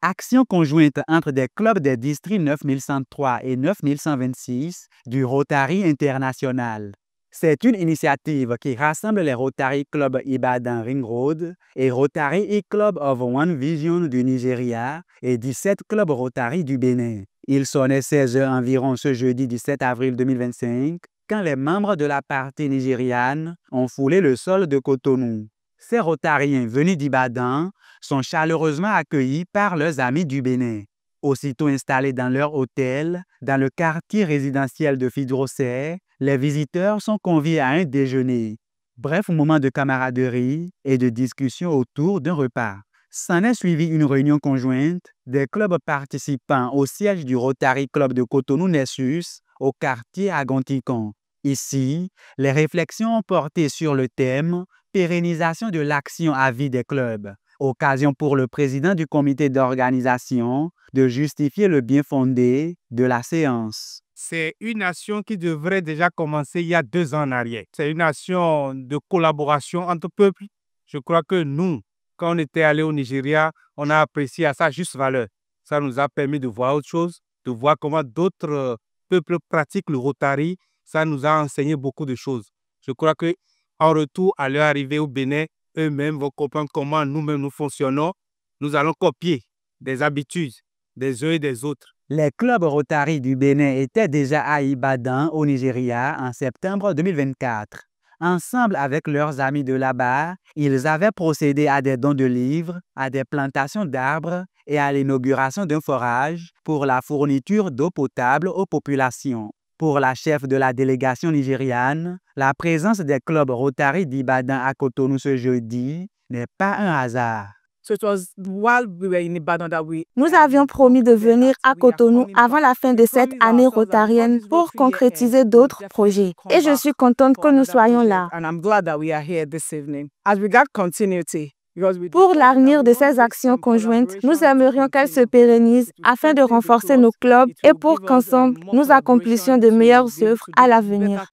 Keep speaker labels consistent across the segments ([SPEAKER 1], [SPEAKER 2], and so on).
[SPEAKER 1] Action conjointe entre des clubs des districts 9103 et 9126 du Rotary International. C'est une initiative qui rassemble les Rotary Club Ibadan Ring Road et Rotary E-Club of One Vision du Nigeria et 17 clubs Rotary du Bénin. Il sonnait 16 heures environ ce jeudi 17 avril 2025 quand les membres de la partie nigériane ont foulé le sol de Cotonou. Ces Rotariens venus d'Ibadan sont chaleureusement accueillis par leurs amis du Bénin. Aussitôt installés dans leur hôtel, dans le quartier résidentiel de Fidrosset, les visiteurs sont conviés à un déjeuner. Bref moment de camaraderie et de discussion autour d'un repas. S'en est suivi une réunion conjointe des clubs participants au siège du Rotary Club de Cotonou-Nessus au quartier Agonticon. Ici, les réflexions ont porté sur le thème « Pérennisation de l'action à vie des clubs ». Occasion pour le président du comité d'organisation de justifier le bien fondé de la séance.
[SPEAKER 2] C'est une action qui devrait déjà commencer il y a 2 ans en arrière. C'est une action de collaboration entre peuples. Je crois que nous, quand on était allé au Nigeria, on a apprécié à sa juste valeur. Ça nous a permis de voir autre chose, de voir comment d'autres peuples pratiquent le Rotary. Ça nous a enseigné beaucoup de choses. Je crois qu'en retour, à leur arrivée au Bénin, eux-mêmes vont comprendre comment nous-mêmes nous fonctionnons. Nous allons copier des habitudes des uns et des autres.
[SPEAKER 1] Les clubs Rotary du Bénin étaient déjà à Ibadan, au Nigeria, en septembre 2024. Ensemble avec leurs amis de là-bas, ils avaient procédé à des dons de livres, à des plantations d'arbres et à l'inauguration d'un forage pour la fourniture d'eau potable aux populations. Pour la chef de la délégation nigériane, la présence des clubs Rotary d'Ibadan à Cotonou ce jeudi n'est pas un hasard.
[SPEAKER 3] Nous avions promis de venir à Cotonou avant la fin de cette année rotarienne pour concrétiser d'autres projets. Et je suis contente que nous soyons là. Pour l'avenir de ces actions conjointes, nous aimerions qu'elles se pérennisent afin de renforcer nos clubs et pour qu'ensemble, nous accomplissions de meilleures œuvres à l'avenir.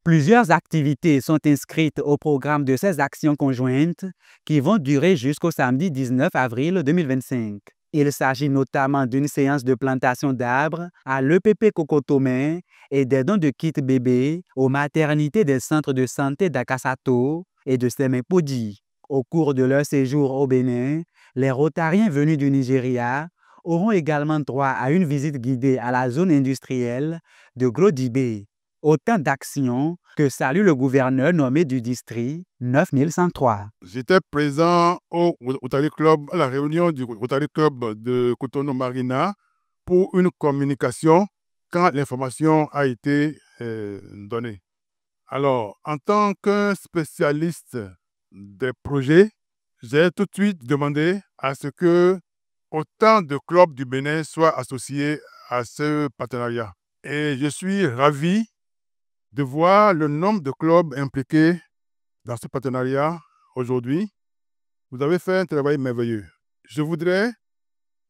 [SPEAKER 1] Plusieurs activités sont inscrites au programme de ces actions conjointes qui vont durer jusqu'au samedi 19 avril 2025. Il s'agit notamment d'une séance de plantation d'arbres à l'EPP Cocotomé et des dons de kits bébés aux maternités des centres de santé d'Akasato et de Semepodi. Au cours de leur séjour au Bénin, les Rotariens venus du Nigeria auront également droit à une visite guidée à la zone industrielle de Glodibé. Autant d'actions que salue le gouverneur nommé du district 9103.
[SPEAKER 4] J'étais présent au Rotary Club, à la réunion du Rotary Club de Cotonou-Marina pour une communication quand l'information a été donnée. Alors, en tant que spécialiste des projets, j'ai tout de suite demandé à ce que autant de clubs du Bénin soient associés à ce partenariat. Et je suis ravi de voir le nombre de clubs impliqués dans ce partenariat aujourd'hui. Vous avez fait un travail merveilleux. Je voudrais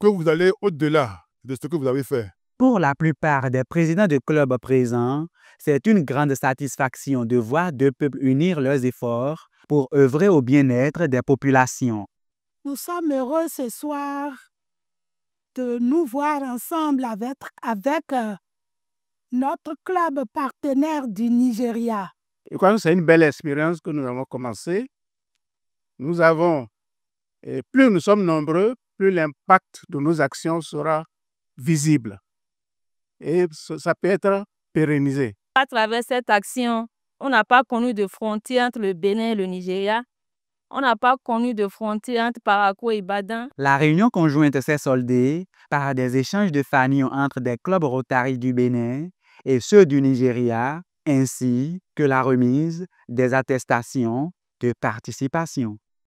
[SPEAKER 4] que vous allez au-delà de ce que vous avez fait.
[SPEAKER 1] Pour la plupart des présidents de clubs présents, c'est une grande satisfaction de voir deux peuples unir leurs efforts pour œuvrer au bien-être des populations.
[SPEAKER 5] Nous sommes heureux ce soir de nous voir ensemble avec notre club partenaire du Nigeria.
[SPEAKER 2] Je crois que c'est une belle expérience que nous avons commencée. Nous avons, et plus nous sommes nombreux, plus l'impact de nos actions sera visible. Et ça peut être pérennisé.
[SPEAKER 6] À travers cette action, on n'a pas connu de frontière entre le Bénin et le Nigeria. On n'a pas connu de frontière entre Parakou et Ibadan.
[SPEAKER 1] La réunion conjointe s'est soldée par des échanges de familles entre des clubs Rotary du Bénin et ceux du Nigeria, ainsi que la remise des attestations de participation.